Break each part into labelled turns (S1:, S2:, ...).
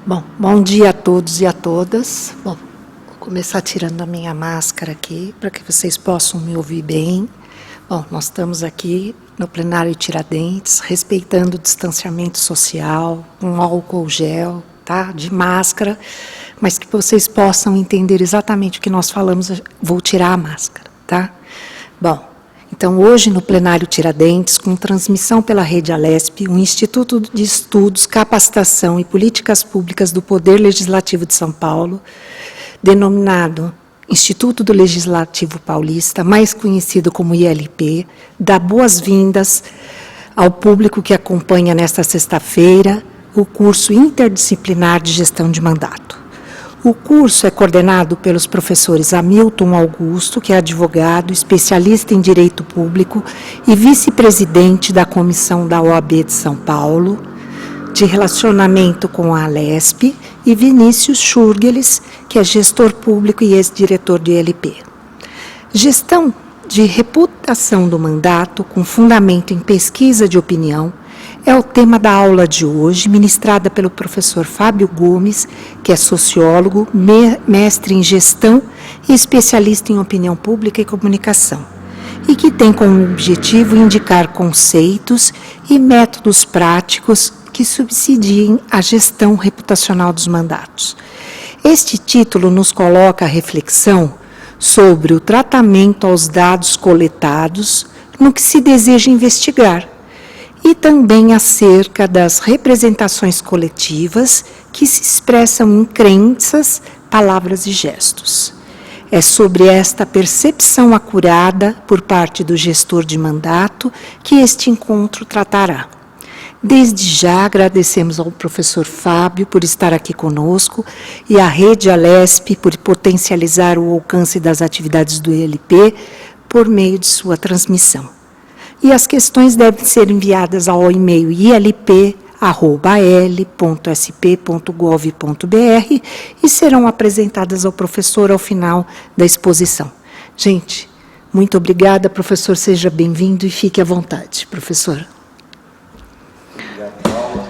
S1: Bom dia a todos e a todas. Bom, vou começar tirando a minha máscara aqui, para que vocês possam me ouvir bem. Bom, nós estamos aqui no plenário Tiradentes, respeitando o distanciamento social, com álcool gel, tá? De máscara, mas que vocês possam entender exatamente o que nós falamos, vou tirar a máscara, tá? Bom, então, hoje, no plenário Tiradentes, com transmissão pela Rede Alesp, o Instituto de Estudos, Capacitação e Políticas Públicas do Poder Legislativo de São Paulo, denominado Instituto do Legislativo Paulista, mais conhecido como ILP, dá boas-vindas ao público que acompanha nesta sexta-feira o curso interdisciplinar de gestão de mandato. O curso é coordenado pelos professores Hamilton Augusto, que é advogado, especialista em Direito Público e vice-presidente da Comissão da OAB de São Paulo, de Relacionamento com a Alesp, e Vinícius Schurgeles, que é gestor público e ex-diretor do ILP. Gestão de reputação do mandato, com fundamento em pesquisa de opinião, é o tema da aula de hoje, ministrada pelo professor Fábio Gomes, que é sociólogo, mestre em gestão e especialista em opinião pública e comunicação, e que tem como objetivo indicar conceitos e métodos práticos que subsidiem a gestão reputacional dos mandatos. Este título nos coloca a reflexão sobre o tratamento aos dados coletados no que se deseja investigar, e também acerca das representações coletivas que se expressam em crenças, palavras e gestos. É sobre esta percepção acurada por parte do gestor de mandato que este encontro tratará. Desde já agradecemos ao professor Fábio por estar aqui conosco e à Rede Alesp por potencializar o alcance das atividades do ILP por meio de sua transmissão. E as questões devem ser enviadas ao e-mail ilp@al.sp.gov.br e serão apresentadas ao professor ao final da exposição. Gente, muito obrigada, professor, seja bem-vindo e fique à vontade, professor.
S2: Obrigado, Paula.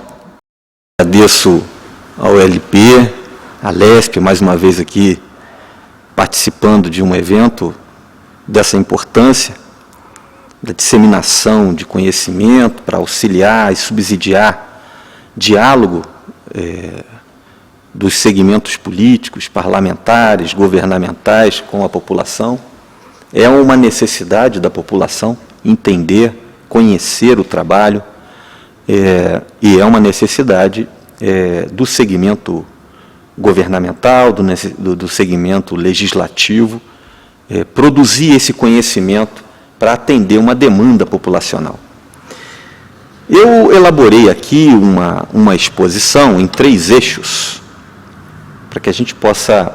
S2: Agradeço ao LP, à Alesp, mais uma vez aqui participando de um evento dessa importância, da disseminação de conhecimento para auxiliar e subsidiar diálogo dos segmentos políticos, parlamentares, governamentais com a população. É uma necessidade da população entender, conhecer o trabalho, e é uma necessidade do segmento governamental, do segmento legislativo, produzir esse conhecimento para atender uma demanda populacional. Eu elaborei aqui uma exposição em 3 eixos, para que a gente possa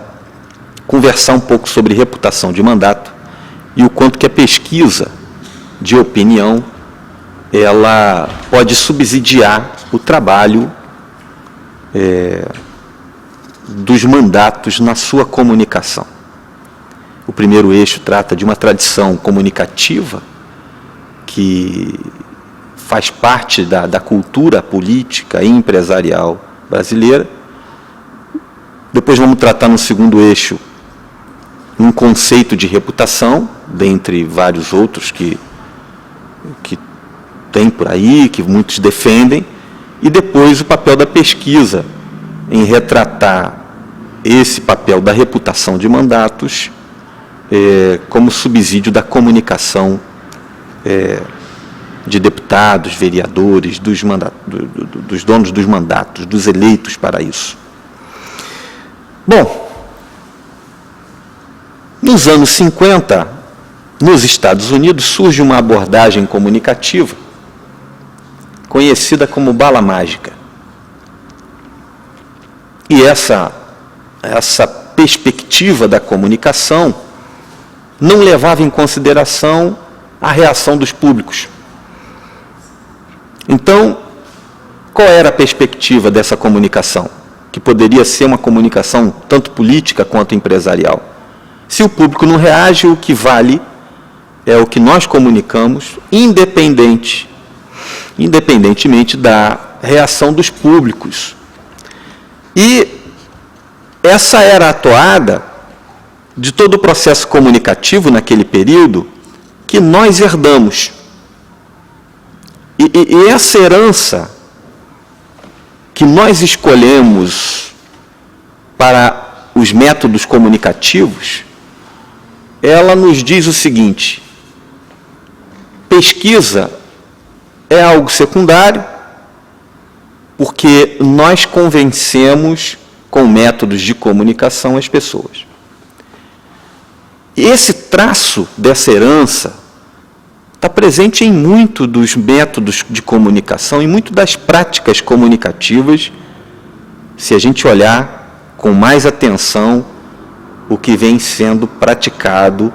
S2: conversar um pouco sobre reputação de mandato e o quanto que a pesquisa de opinião ela pode subsidiar o trabalho dos mandatos na sua comunicação. O primeiro eixo trata de uma tradição comunicativa que faz parte da cultura política e empresarial brasileira. Depois vamos tratar no segundo eixo um conceito de reputação, dentre vários outros que tem por aí, que muitos defendem, e depois o papel da pesquisa em retratar esse papel da reputação de mandatos como subsídio da comunicação de deputados, vereadores, dos donos dos mandatos, dos eleitos para isso. Bom, nos anos 50, nos Estados Unidos, surge uma abordagem comunicativa conhecida como bala mágica. E essa perspectiva da comunicação não levava em consideração a reação dos públicos. Então, qual era a perspectiva dessa comunicação? Que poderia ser uma comunicação tanto política quanto empresarial. Se o público não reage, o que vale é o que nós comunicamos, independentemente da reação dos públicos. E essa era a toada de todo o processo comunicativo naquele período que nós herdamos. E essa herança que nós escolhemos para os métodos comunicativos, ela nos diz o seguinte: pesquisa é algo secundário, porque nós convencemos com métodos de comunicação as pessoas. Esse traço dessa herança está presente em muito dos métodos de comunicação, em muito das práticas comunicativas, se a gente olhar com mais atenção o que vem sendo praticado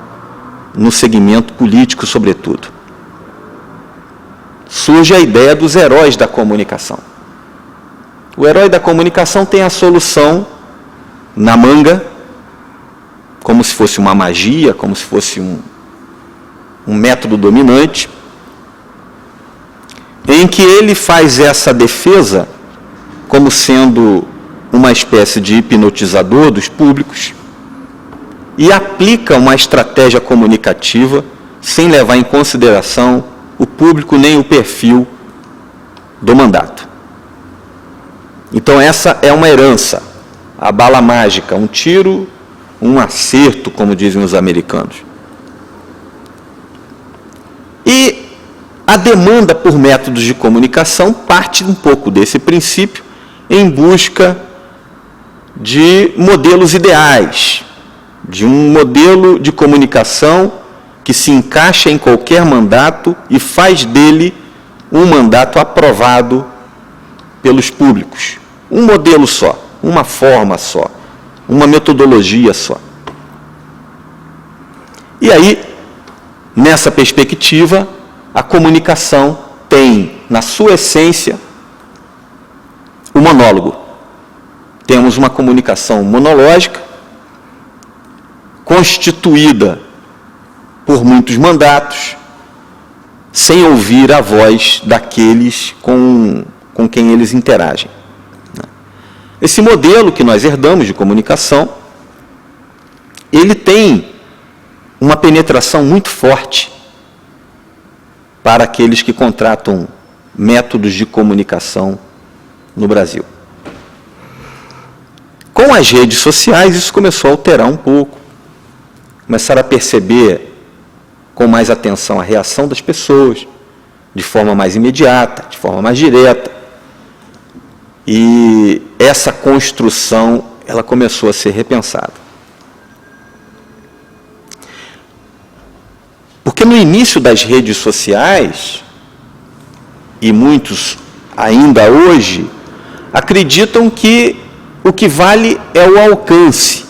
S2: no segmento político, sobretudo. Surge a ideia dos heróis da comunicação. O herói da comunicação tem a solução na manga, como se fosse uma magia, como se fosse um método dominante, em que ele faz essa defesa como sendo uma espécie de hipnotizador dos públicos e aplica uma estratégia comunicativa sem levar em consideração o público nem o perfil do mandato. Então essa é uma herança, a bala mágica, um tiro, um acerto, como dizem os americanos. E a demanda por métodos de comunicação parte um pouco desse princípio em busca de modelos ideais, de um modelo de comunicação que se encaixa em qualquer mandato e faz dele um mandato aprovado pelos públicos. Um modelo só, uma forma só, uma metodologia só. E aí, nessa perspectiva, a comunicação tem, na sua essência, o monólogo. Temos uma comunicação monológica, constituída por muitos mandatos, sem ouvir a voz daqueles com quem eles interagem. Esse modelo que nós herdamos de comunicação, ele tem uma penetração muito forte para aqueles que contratam métodos de comunicação no Brasil. Com as redes sociais, isso começou a alterar um pouco. Começaram a perceber com mais atenção a reação das pessoas, de forma mais imediata, de forma mais direta. E essa construção, ela começou a ser repensada. Porque no início das redes sociais, e muitos ainda hoje, acreditam que o que vale é o alcance.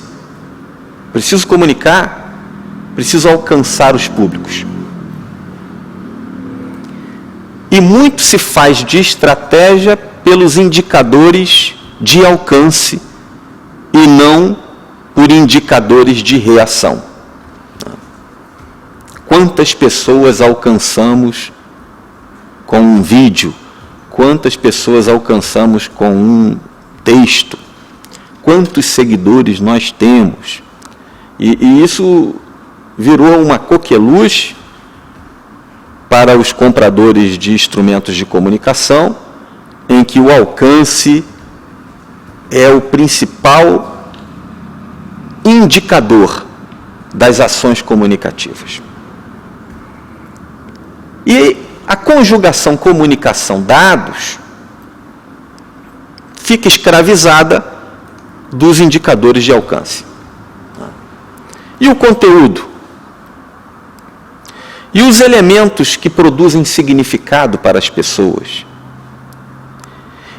S2: Preciso comunicar, preciso alcançar os públicos. E muito se faz de estratégia pelos indicadores de alcance e não por indicadores de reação. Quantas pessoas alcançamos com um vídeo? Quantas pessoas alcançamos com um texto? Quantos seguidores nós temos? E isso virou uma coqueluche para os compradores de instrumentos de comunicação, em que o alcance é o principal indicador das ações comunicativas. E a conjugação comunicação-dados fica escravizada dos indicadores de alcance. E o conteúdo? E os elementos que produzem significado para as pessoas?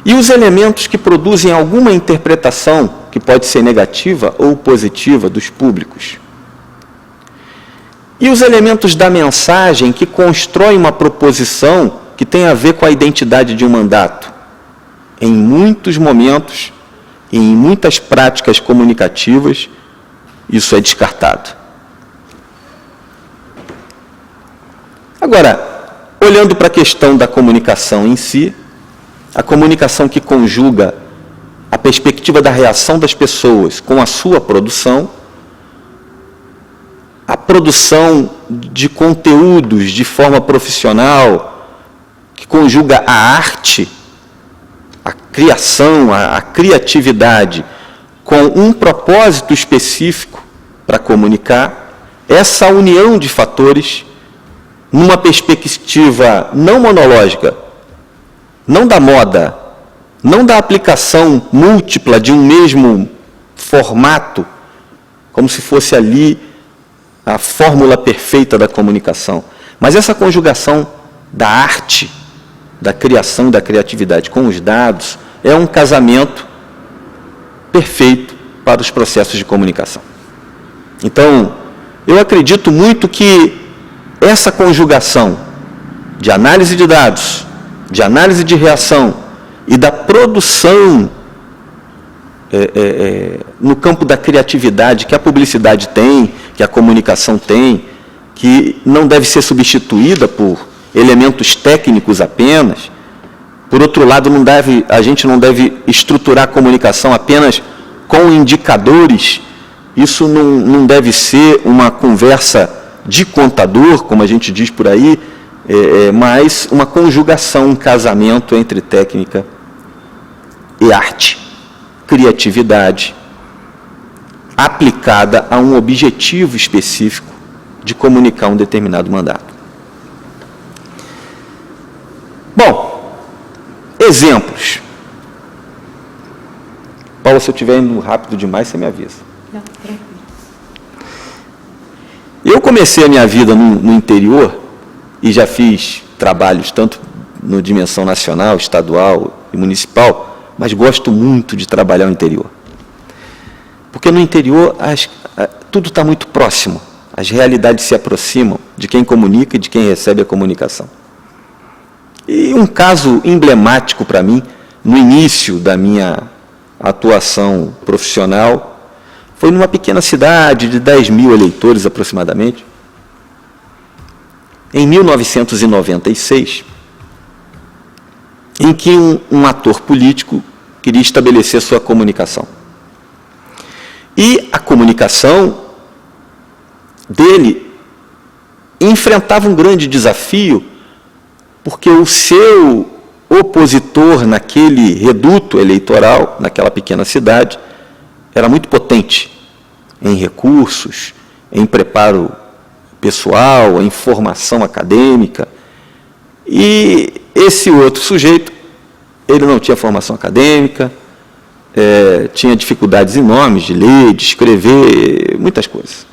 S2: E os elementos que produzem alguma interpretação, que pode ser negativa ou positiva, dos públicos? E os elementos da mensagem que constroem uma proposição que tem a ver com a identidade de um mandato? Em muitos momentos, e em muitas práticas comunicativas, isso é descartado. Agora, olhando para a questão da comunicação em si, a comunicação que conjuga a perspectiva da reação das pessoas com a sua produção, a produção de conteúdos de forma profissional, que conjuga a arte, a criação, a criatividade, com um propósito específico para comunicar, essa união de fatores, numa perspectiva não monológica, não da moda, não da aplicação múltipla de um mesmo formato, como se fosse ali a fórmula perfeita da comunicação, mas essa conjugação da arte, da criação e da criatividade com os dados, é um casamento perfeito para os processos de comunicação. Então, eu acredito muito que essa conjugação de análise de dados, de análise de reação e da produção no campo da criatividade que a publicidade tem, que a comunicação tem, que não deve ser substituída por elementos técnicos apenas. Por outro lado, a gente não deve estruturar a comunicação apenas com indicadores. Isso não deve ser uma conversa de contador, como a gente diz por aí, mas uma conjugação, um casamento entre técnica e arte, criatividade, aplicada a um objetivo específico de comunicar um determinado mandato. Bom, exemplos. Paulo, se eu estiver indo rápido demais, você me avisa.
S1: Não, tranquilo.
S2: Eu comecei a minha vida no interior e já fiz trabalhos tanto no dimensão nacional, estadual e municipal, mas gosto muito de trabalhar no interior. Porque no interior tudo está muito próximo, as realidades se aproximam de quem comunica e de quem recebe a comunicação. E um caso emblemático para mim, no início da minha atuação profissional, foi numa pequena cidade de 10 mil eleitores aproximadamente. Em 1996, em que um ator político queria estabelecer sua comunicação. E a comunicação dele enfrentava um grande desafio, porque o seu opositor naquele reduto eleitoral, naquela pequena cidade, era muito potente em recursos, em preparo pessoal, em formação acadêmica. E esse outro sujeito, ele não tinha formação acadêmica, tinha dificuldades enormes de ler, de escrever, muitas coisas.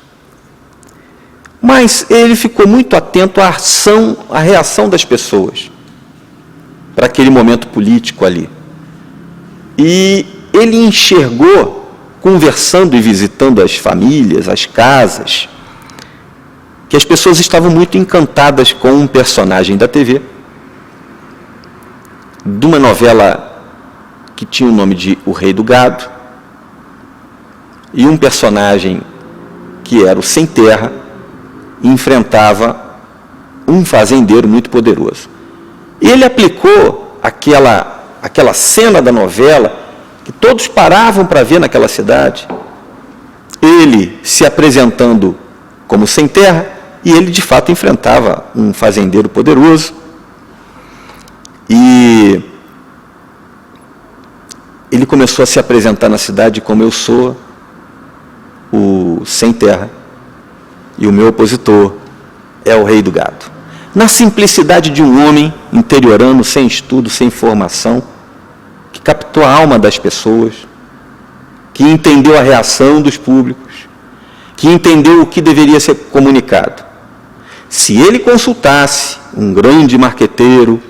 S2: Mas ele ficou muito atento à reação das pessoas para aquele momento político ali. E ele enxergou, conversando e visitando as famílias, as casas, que as pessoas estavam muito encantadas com um personagem da TV, de uma novela que tinha o nome de O Rei do Gado, e um personagem que era o Sem Terra, e enfrentava um fazendeiro muito poderoso. E ele aplicou aquela cena da novela que todos paravam para ver naquela cidade, ele se apresentando como Sem Terra, e ele de fato enfrentava um fazendeiro poderoso, e ele começou a se apresentar na cidade como: eu sou o Sem Terra, e o meu opositor é o Rei do Gado. Na simplicidade de um homem interiorano, sem estudo, sem formação, que captou a alma das pessoas, que entendeu a reação dos públicos, que entendeu o que deveria ser comunicado. Se ele consultasse um grande marqueteiro,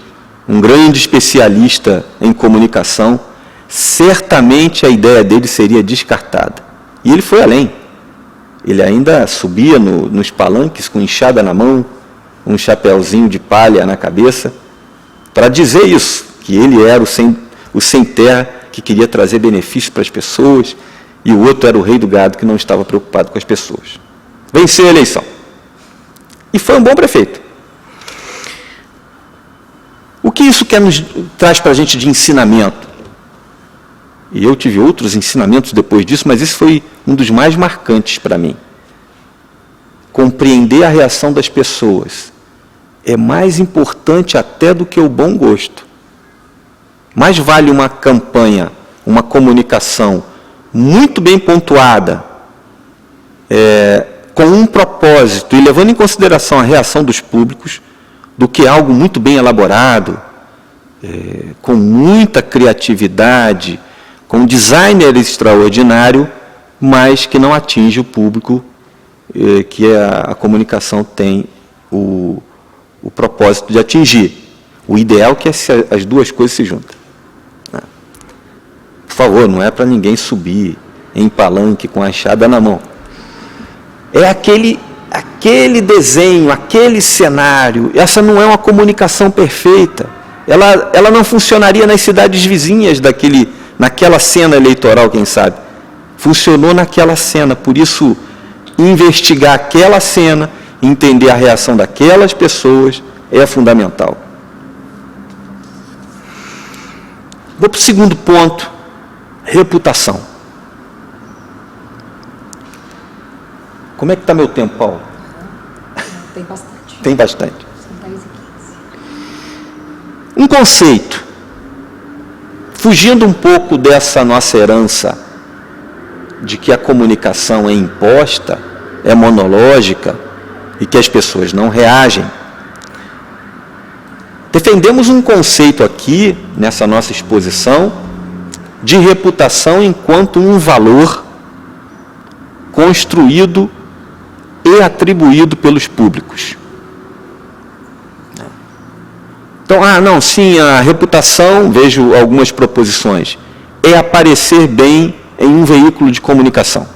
S2: um grande especialista em comunicação, certamente a ideia dele seria descartada. E ele foi além. Ele ainda subia nos palanques com enxada na mão, um chapéuzinho de palha na cabeça, para dizer isso, que ele era o sem terra, que queria trazer benefício para as pessoas, e o outro era o rei do gado, que não estava preocupado com as pessoas. Venceu a eleição. E foi um bom prefeito. O que isso traz para a gente de ensinamento? e eu tive outros ensinamentos depois disso, mas esse foi um dos mais marcantes para mim. Compreender a reação das pessoas é mais importante até do que o bom gosto. Mais vale uma campanha, uma comunicação muito bem pontuada, com um propósito e levando em consideração a reação dos públicos, do que algo muito bem elaborado, com muita criatividade, com um designer extraordinário, mas que não atinge o público que a comunicação tem o propósito de atingir. O ideal é que as duas coisas se juntem. Por favor, não é para ninguém subir em palanque com a enxada na mão. É aquele desenho, aquele cenário. Essa não é uma comunicação perfeita. Ela não funcionaria nas cidades vizinhas naquela cena eleitoral, quem sabe. Funcionou naquela cena, por isso, investigar aquela cena, entender a reação daquelas pessoas é fundamental. Vou para o segundo ponto, reputação. Como é que está meu tempo, Paulo?
S1: Tem bastante.
S2: Tem bastante.
S1: São 10 e 15.
S2: Um conceito, fugindo um pouco dessa nossa herança de que a comunicação é imposta, é monológica e que as pessoas não reagem. Defendemos um conceito aqui, nessa nossa exposição, de reputação enquanto um valor construído e atribuído pelos públicos. Então, sim, a reputação, vejo algumas proposições, é aparecer bem em um veículo de comunicação.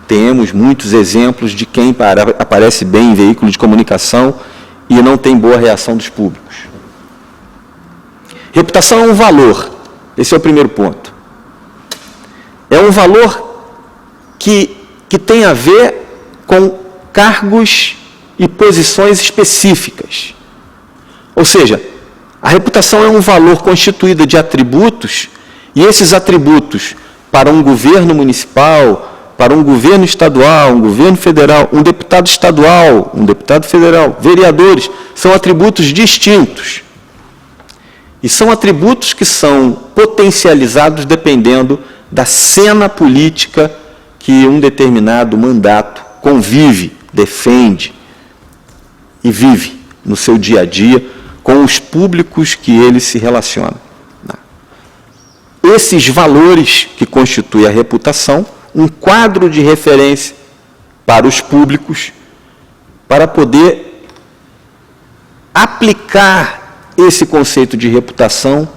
S2: Temos muitos exemplos de quem aparece bem em veículo de comunicação e não tem boa reação dos públicos. Reputação é um valor, esse é o primeiro ponto. É um valor que tem a ver com cargos e posições específicas. Ou seja, a reputação é um valor constituído de atributos, e esses atributos, para um governo municipal, para um governo estadual, um governo federal, um deputado estadual, um deputado federal, vereadores, são atributos distintos. E são atributos que são potencializados dependendo da cena política que um determinado mandato convive, defende e vive no seu dia a dia com os públicos que ele se relaciona. Esses valores que constituem a reputação, um quadro de referência para os públicos, para poder aplicar esse conceito de reputação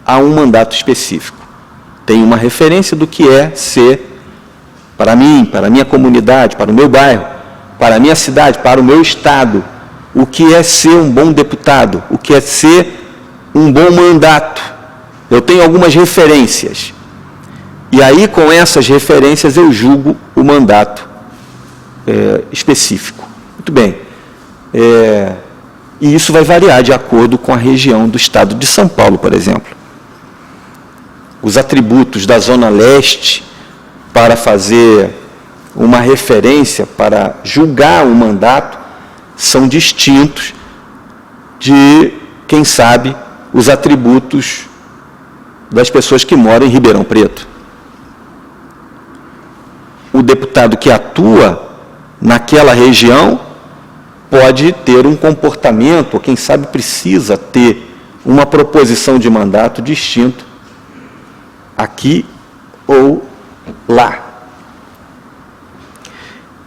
S2: a um mandato específico. Tem uma referência do que é ser, para mim, para a minha comunidade, para o meu bairro, para a minha cidade, para o meu estado, o que é ser um bom deputado, o que é ser um bom mandato. Eu tenho algumas referências. E aí, com essas referências, eu julgo o mandato específico. Muito bem. E isso vai variar de acordo com a região do estado de São Paulo, por exemplo. Os atributos da Zona Leste para fazer uma referência, para julgar um mandato, são distintos de, quem sabe, os atributos das pessoas que moram em Ribeirão Preto. O deputado que atua naquela região pode ter um comportamento, ou quem sabe precisa ter uma proposição de mandato distinto aqui ou lá.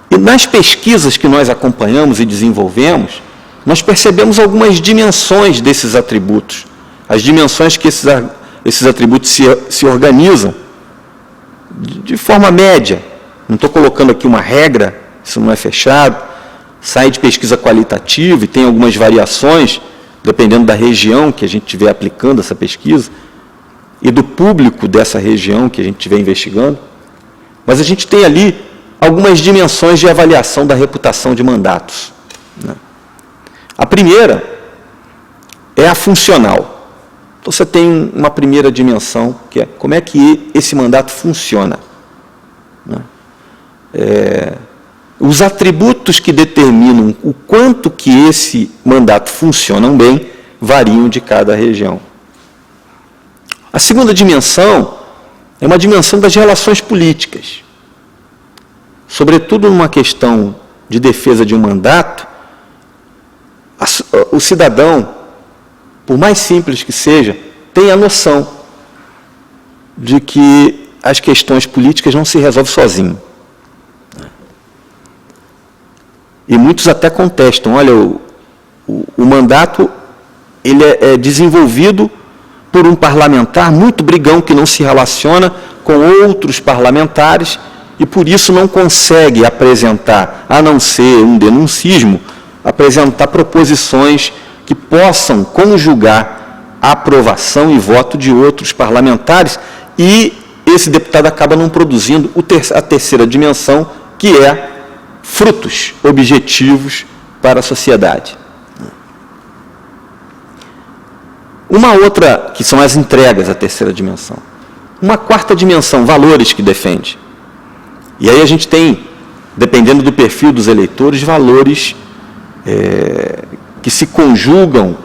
S2: E nas pesquisas que nós acompanhamos e desenvolvemos, nós percebemos algumas dimensões desses atributos, as dimensões que esses atributos se organizam de forma média. Não estou colocando aqui uma regra, isso não é fechado, sai de pesquisa qualitativa e tem algumas variações, dependendo da região que a gente estiver aplicando essa pesquisa, e do público dessa região que a gente estiver investigando. Mas a gente tem ali algumas dimensões de avaliação da reputação de mandatos. A primeira é a funcional. Então, você tem uma primeira dimensão, que é como é que esse mandato funciona, né? Os atributos que determinam o quanto que esse mandato funciona bem variam de cada região. A segunda dimensão é uma dimensão das relações políticas. Sobretudo numa questão de defesa de um mandato, o cidadão, por mais simples que seja, tem a noção de que as questões políticas não se resolvem sozinho. E muitos até contestam, olha, o mandato ele é desenvolvido por um parlamentar muito brigão que não se relaciona com outros parlamentares e por isso não consegue apresentar, a não ser um denuncismo, apresentar proposições que possam conjugar a aprovação e voto de outros parlamentares e esse deputado acaba não produzindo a terceira dimensão, que é frutos objetivos para a sociedade. Uma outra, que são as entregas, a terceira dimensão. Uma quarta dimensão, valores que defende. E aí a gente tem, dependendo do perfil dos eleitores, valores que se conjugam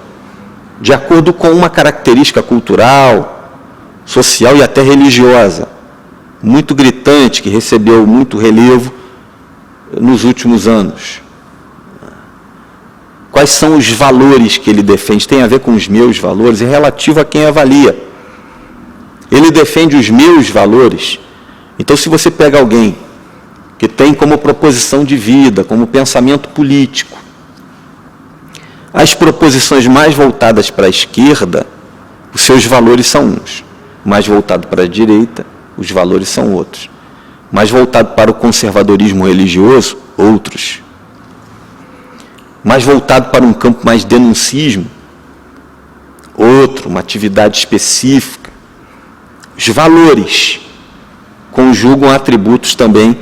S2: de acordo com uma característica cultural, social e até religiosa, muito gritante, que recebeu muito relevo nos últimos anos. Quais são os valores que ele defende? Tem a ver com os meus valores, é relativo a quem avalia. Ele defende os meus valores. Então, se você pega alguém que tem como proposição de vida, como pensamento político, as proposições mais voltadas para a esquerda, os seus valores são uns. Mais voltado para a direita, os valores são outros. Mais voltado para o conservadorismo religioso, outros. Mais voltado para um campo mais denuncismo, outro, uma atividade específica. Os valores conjugam atributos também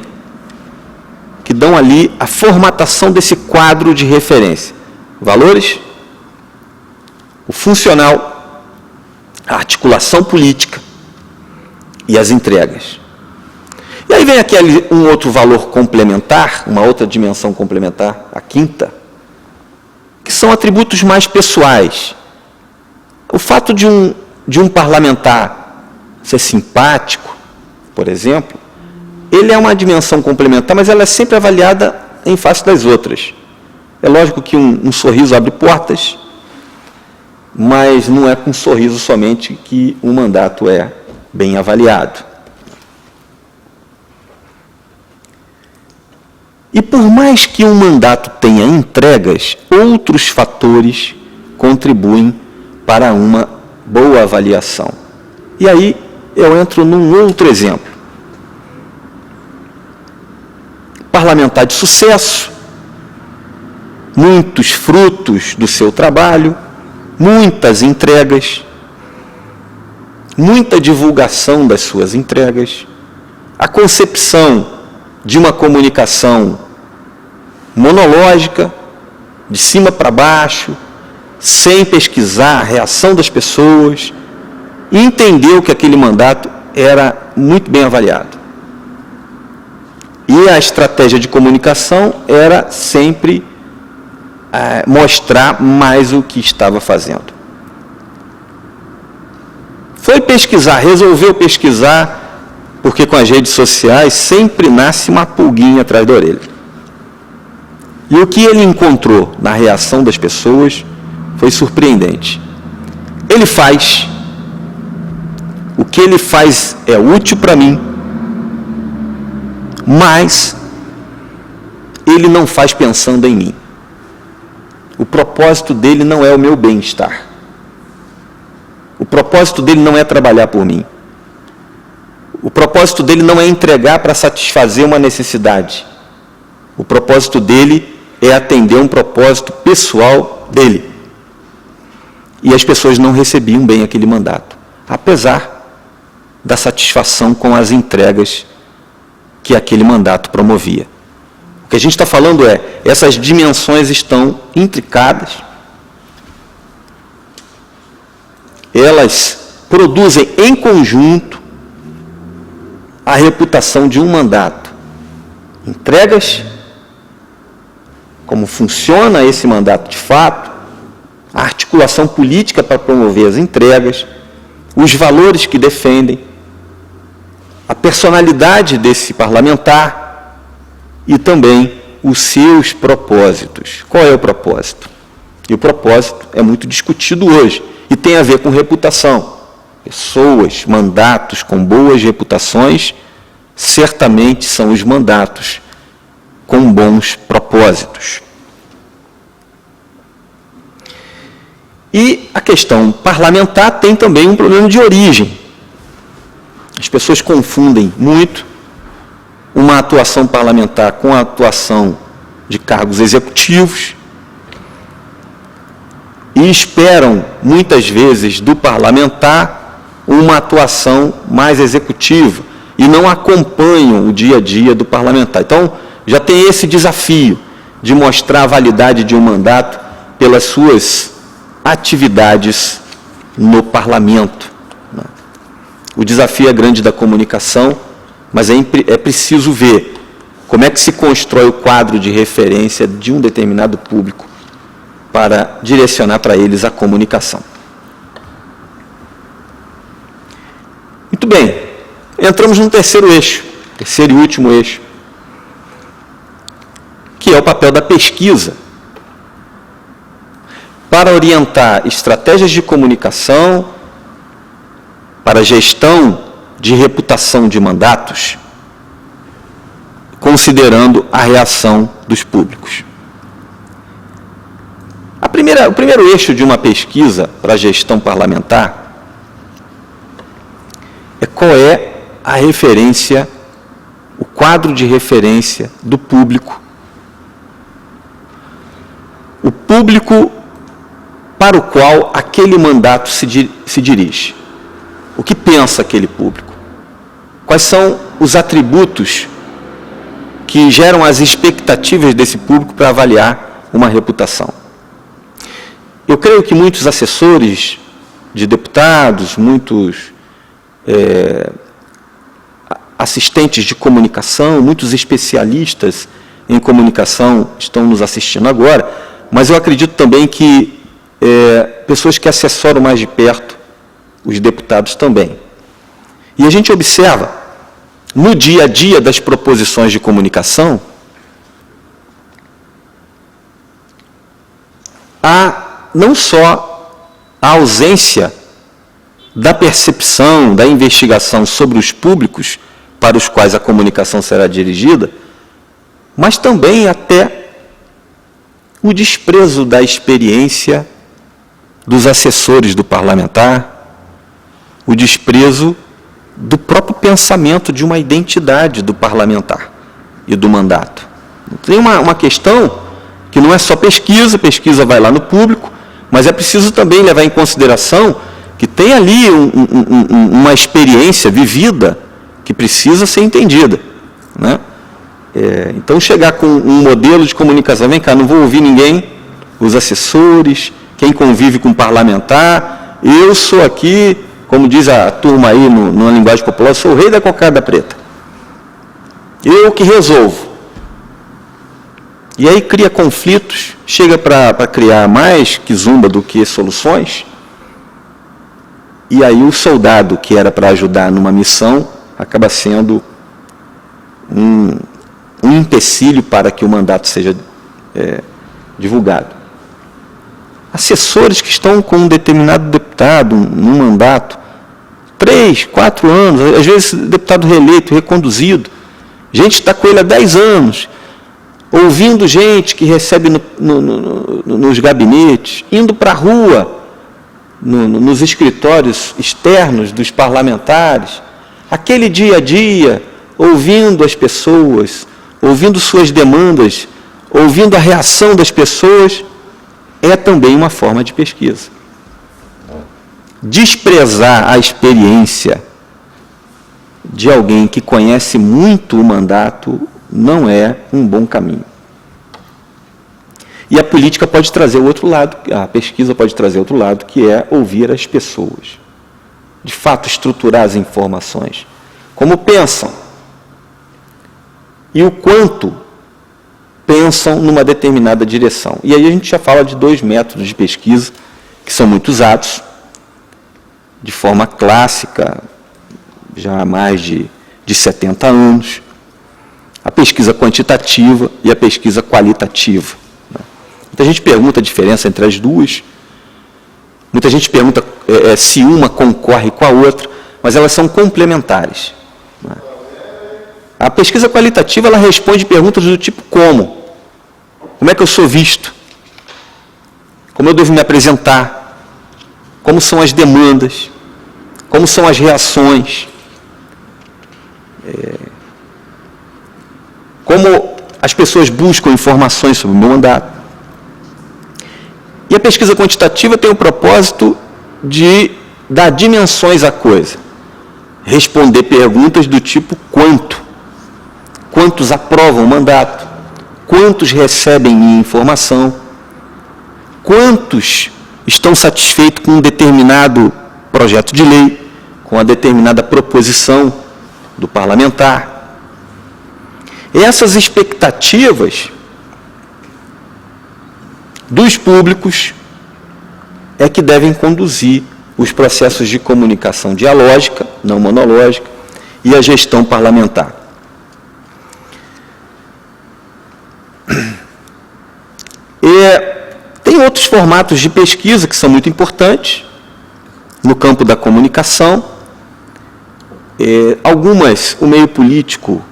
S2: que dão ali a formatação desse quadro de referência. Valores, o funcional, a articulação política e as entregas. E aí vem aqui um outro valor complementar, uma outra dimensão complementar, a quinta, que são atributos mais pessoais. O fato de um parlamentar ser simpático, por exemplo, ele é uma dimensão complementar, mas ela é sempre avaliada em face das outras. É lógico que um sorriso abre portas, mas não é com um sorriso somente que um mandato é bem avaliado. E por mais que um mandato tenha entregas, outros fatores contribuem para uma boa avaliação. E aí eu entro num outro exemplo. Parlamentar de sucesso, muitos frutos do seu trabalho, muitas entregas, muita divulgação das suas entregas, a concepção de uma comunicação monológica, de cima para baixo, sem pesquisar a reação das pessoas, e entendeu que aquele mandato era muito bem avaliado. E a estratégia de comunicação era sempre mostrar mais o que estava fazendo. Foi pesquisar, resolveu pesquisar, porque com as redes sociais sempre nasce uma pulguinha atrás da orelha. E o que ele encontrou na reação das pessoas foi surpreendente. Ele faz, o que ele faz é útil para mim, mas ele não faz pensando em mim. O propósito dele não é o meu bem-estar. O propósito dele não é trabalhar por mim. O propósito dele não é entregar para satisfazer uma necessidade. O propósito dele é atender um propósito pessoal dele. E as pessoas não recebiam bem aquele mandato, apesar da satisfação com as entregas que aquele mandato promovia. O que a gente está falando é, essas dimensões estão intricadas. elas produzem em conjunto a reputação de um mandato. Entregas, como funciona esse mandato de fato, a articulação política para promover as entregas, os valores que defendem, a personalidade desse parlamentar e também os seus propósitos. Qual é o propósito? E o propósito é muito discutido hoje e tem a ver com reputação. Pessoas, mandatos com boas reputações, certamente são os mandatos com bons propósitos. E a questão parlamentar tem também um problema de origem. As pessoas confundem muito uma atuação parlamentar com a atuação de cargos executivos e esperam, muitas vezes, do parlamentar uma atuação mais executiva e não acompanham o dia a dia do parlamentar. Então, já tem esse desafio de mostrar a validade de um mandato pelas suas atividades no parlamento. O desafio é grande da comunicação, mas é preciso ver como é que se constrói o quadro de referência de um determinado público para direcionar para eles a comunicação. Muito bem, entramos no terceiro e último eixo, que é o papel da pesquisa para orientar estratégias de comunicação, para a gestão de reputação de mandatos, considerando a reação dos públicos. O primeiro eixo de uma pesquisa para a gestão parlamentar é qual é a referência, o quadro de referência do público. O público para o qual aquele mandato se dirige. O que pensa aquele público? Quais são os atributos que geram as expectativas desse público para avaliar uma reputação? Eu creio que muitos assessores de deputados, muitos assistentes de comunicação, muitos especialistas em comunicação estão nos assistindo agora, mas eu acredito também que pessoas que assessoram mais de perto, os deputados também. E a gente observa, no dia a dia das proposições de comunicação, não só a ausência da percepção, da investigação sobre os públicos para os quais a comunicação será dirigida, mas também até o desprezo da experiência dos assessores do parlamentar, o desprezo do próprio pensamento de uma identidade do parlamentar e do mandato. Tem uma questão que não é só pesquisa vai lá no público, mas é preciso também levar em consideração que tem ali uma experiência vivida que precisa ser entendida, né? Então, chegar com um modelo de comunicação, vem cá, não vou ouvir ninguém, os assessores, quem convive com o parlamentar, eu sou aqui, como diz a turma aí numa linguagem popular, eu sou o rei da cocada preta. Eu que resolvo. E aí cria conflitos, chega para criar mais que zumba do que soluções, e aí o soldado que era para ajudar numa missão acaba sendo um empecilho para que o mandato seja divulgado. Assessores que estão com um determinado deputado num mandato, 3, 4 anos, às vezes deputado reeleito, reconduzido, gente está com ele há 10 anos, ouvindo gente que recebe nos gabinetes, indo para a rua, nos escritórios externos dos parlamentares, aquele dia a dia, ouvindo as pessoas, ouvindo suas demandas, ouvindo a reação das pessoas, é também uma forma de pesquisa. Desprezar a experiência de alguém que conhece muito o mandato não é um bom caminho. E a política pode trazer o outro lado, a pesquisa pode trazer outro lado, que é ouvir as pessoas. De fato, estruturar as informações. Como pensam. E o quanto pensam numa determinada direção. E aí a gente já fala de 2 métodos de pesquisa que são muito usados, de forma clássica, já há mais de 70 anos. A pesquisa quantitativa e a pesquisa qualitativa. Muita gente pergunta a diferença entre as duas. Muita gente pergunta se uma concorre com a outra, mas elas são complementares. A pesquisa qualitativa ela responde perguntas do tipo como? Como é que eu sou visto? Como eu devo me apresentar? Como são as demandas? Como são as reações? Como as pessoas buscam informações sobre o meu mandato? E a pesquisa quantitativa tem o propósito de dar dimensões à coisa. Responder perguntas do tipo quanto? Quantos aprovam o mandato? Quantos recebem minha informação? Quantos estão satisfeitos com um determinado projeto de lei, com uma determinada proposição do parlamentar? Essas expectativas dos públicos é que devem conduzir os processos de comunicação dialógica, não monológica, e a gestão parlamentar. Tem outros formatos de pesquisa que são muito importantes no campo da comunicação. Algumas, o meio político,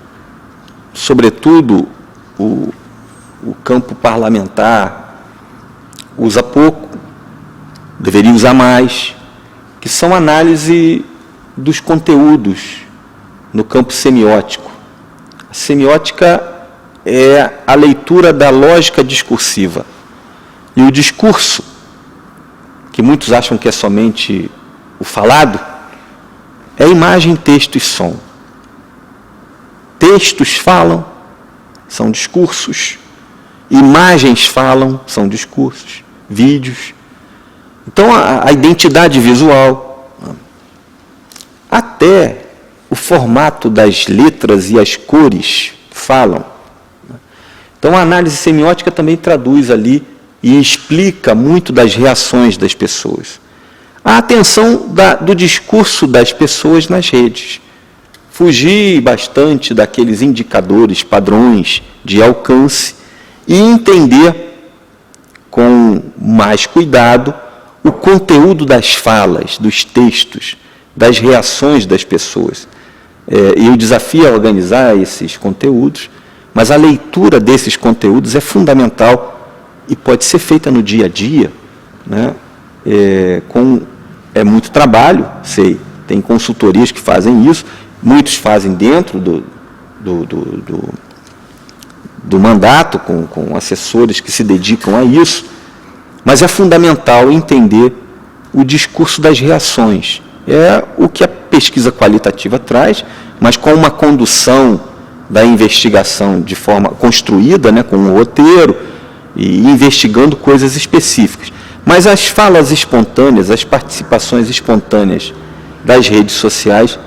S2: sobretudo o campo parlamentar, usa pouco, deveria usar mais, que são análise dos conteúdos no campo semiótico. A semiótica é a leitura da lógica discursiva. E o discurso, que muitos acham que é somente o falado, é imagem, texto e som. Textos falam, são discursos. Imagens falam, são discursos. Vídeos. Então, a identidade visual, até o formato das letras e as cores falam. Então, a análise semiótica também traduz ali e explica muito das reações das pessoas. A atenção do discurso das pessoas nas redes. Fugir bastante daqueles indicadores, padrões de alcance e entender com mais cuidado o conteúdo das falas, dos textos, das reações das pessoas. E o desafio é organizar esses conteúdos, mas a leitura desses conteúdos é fundamental e pode ser feita no dia a dia, né? É muito trabalho, sei, tem consultorias que fazem isso, muitos fazem dentro do mandato, com assessores que se dedicam a isso, mas é fundamental entender o discurso das reações. É o que a pesquisa qualitativa traz, mas com uma condução da investigação de forma construída, né, com um roteiro, e investigando coisas específicas. Mas as falas espontâneas, as participações espontâneas das redes sociais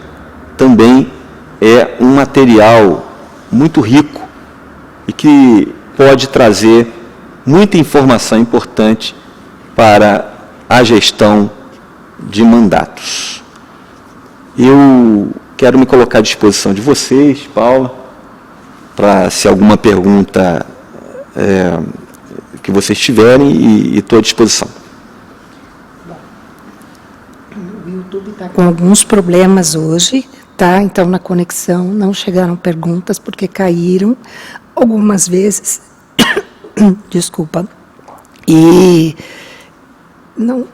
S2: também é um material muito rico e que pode trazer muita informação importante para a gestão de mandatos. Eu quero me colocar à disposição de vocês, Paula, para se alguma pergunta que vocês tiverem, e estou à disposição.
S1: O YouTube está com alguns problemas hoje, tá? Então, na conexão não chegaram perguntas, porque caíram algumas vezes. Desculpa. E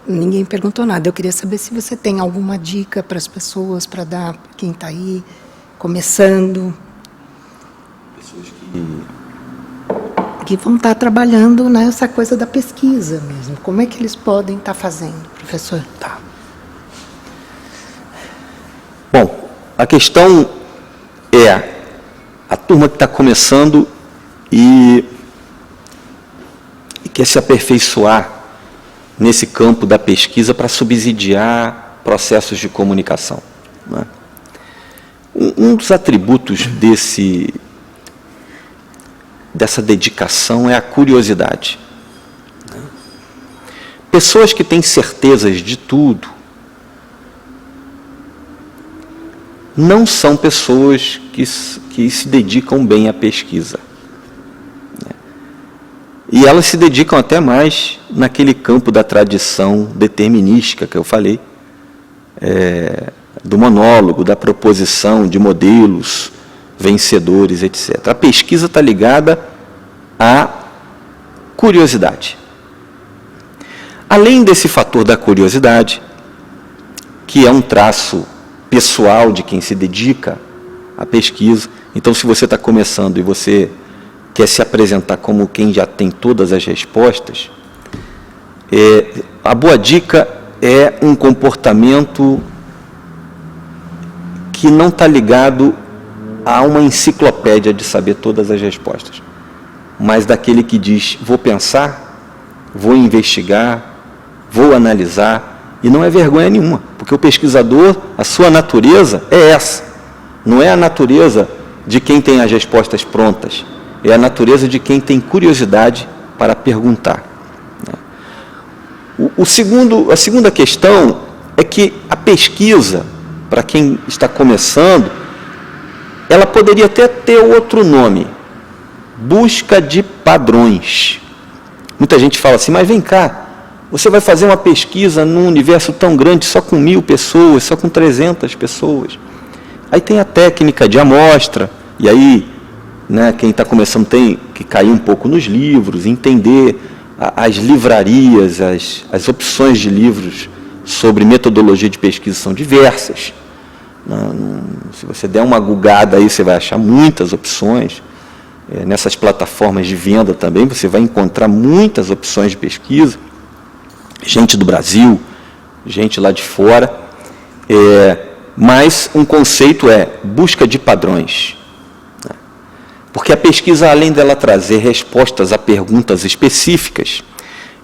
S1: ninguém perguntou nada. Eu queria saber se você tem alguma dica para as pessoas, para dar para quem está aí, começando.
S2: Pessoas
S1: que vão estar trabalhando nessa coisa da pesquisa mesmo. Como é que eles podem estar fazendo, professor?
S2: Tá. Bom, a questão é a turma que está começando e quer se aperfeiçoar nesse campo da pesquisa para subsidiar processos de comunicação, né? Um dos atributos dessa dedicação é a curiosidade. Pessoas que têm certezas de tudo não são pessoas que se dedicam bem à pesquisa. E elas se dedicam até mais naquele campo da tradição determinística que eu falei, do monólogo, da proposição de modelos vencedores, etc. A pesquisa está ligada à curiosidade. Além desse fator da curiosidade, que é um traço pessoal de quem se dedica à pesquisa, então se você está começando e você quer se apresentar como quem já tem todas as respostas, a boa dica é um comportamento que não está ligado a uma enciclopédia de saber todas as respostas, mas daquele que diz, vou pensar, vou investigar, vou analisar, e não é vergonha nenhuma, porque o pesquisador, a sua natureza é essa, não é a natureza de quem tem as respostas prontas, é a natureza de quem tem curiosidade para perguntar. A segunda questão é que a pesquisa, para quem está começando, ela poderia até ter outro nome, busca de padrões. Muita gente fala assim, mas vem cá, você vai fazer uma pesquisa num universo tão grande, só com 1000 pessoas, só com 300 pessoas. Aí tem a técnica de amostra, e aí, né, quem está começando tem que cair um pouco nos livros, entender as livrarias, as opções de livros sobre metodologia de pesquisa são diversas. Se você der uma googada aí, você vai achar muitas opções. Nessas plataformas de venda também, você vai encontrar muitas opções de pesquisa. Gente do Brasil, gente lá de fora. Mas um conceito é busca de padrões. Porque a pesquisa, além dela trazer respostas a perguntas específicas,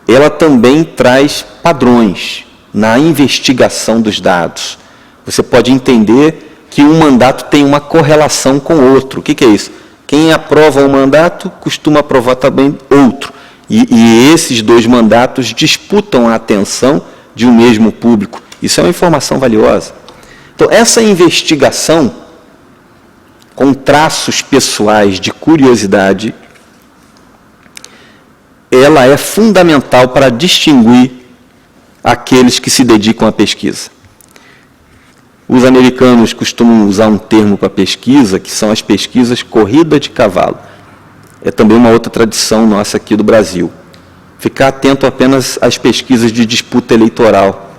S2: ela também traz padrões na investigação dos dados. Você pode entender que um mandato tem uma correlação com o outro. O que é isso? Quem aprova um mandato costuma aprovar também outro. E esses dois mandatos disputam a atenção de um mesmo público. Isso é uma informação valiosa. Então, essa investigação, com traços pessoais de curiosidade, ela é fundamental para distinguir aqueles que se dedicam à pesquisa. Os americanos costumam usar um termo para pesquisa, que são as pesquisas corrida de cavalo. É também uma outra tradição nossa aqui do Brasil. Ficar atento apenas às pesquisas de disputa eleitoral,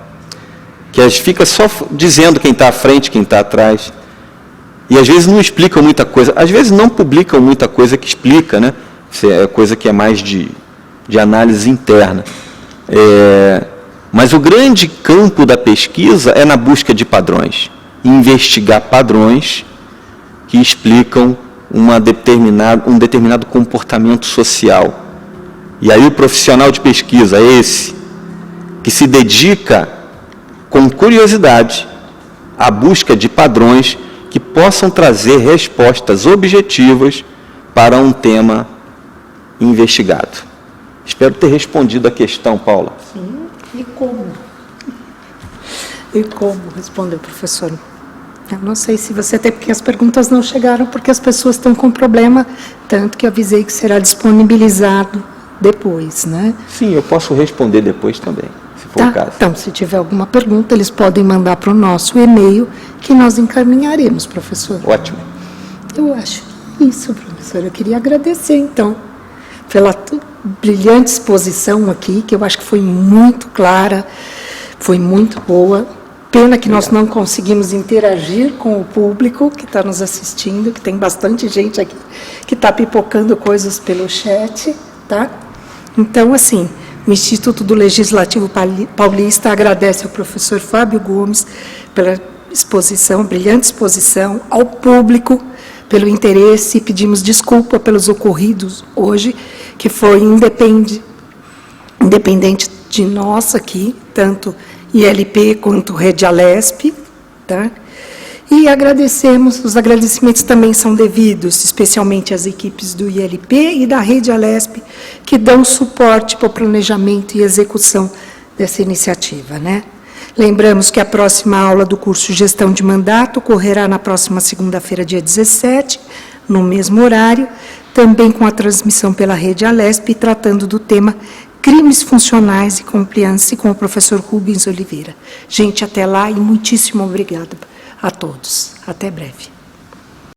S2: que fica só dizendo quem está à frente, quem está atrás. E às vezes não explicam muita coisa, às vezes não publicam muita coisa que explica, né? Isso é coisa que é mais de análise interna. Mas o grande campo da pesquisa é na busca de padrões. Investigar padrões que explicam um determinado comportamento social. E aí o profissional de pesquisa é esse, que se dedica com curiosidade à busca de padrões que possam trazer respostas objetivas para um tema investigado. Espero ter respondido a questão, Paula.
S1: Sim. E como? E como? Respondeu o professor. Eu não sei se você tem, porque as perguntas não chegaram, porque as pessoas estão com problema, tanto que avisei que será disponibilizado depois, né?
S2: Sim, eu posso responder depois também, se for o caso.
S1: Então, se tiver alguma pergunta, eles podem mandar para o nosso e-mail, que nós encaminharemos, professor.
S2: Ótimo.
S1: Eu acho isso, professor. Eu queria agradecer, então, pela brilhante exposição aqui, que eu acho que foi muito clara, foi muito boa. Pena que nós não conseguimos interagir com o público que está nos assistindo, que tem bastante gente aqui que está pipocando coisas pelo chat, tá? Então, assim, o Instituto do Legislativo Paulista agradece ao professor Fábio Gomes pela exposição, brilhante exposição, ao público pelo interesse, e pedimos desculpa pelos ocorridos hoje, que foi independente de nós aqui, tanto ILP quanto Rede Alesp, tá? E agradecemos, os agradecimentos também são devidos, especialmente às equipes do ILP e da Rede Alesp, que dão suporte para o planejamento e execução dessa iniciativa, né? Lembramos que a próxima aula do curso Gestão de Mandato ocorrerá na próxima segunda-feira, dia 17, no mesmo horário, também com a transmissão pela Rede Alesp, tratando do tema Crimes Funcionais e Compliance com o professor Rubens Oliveira. Gente, até lá e muitíssimo obrigada a todos. Até breve.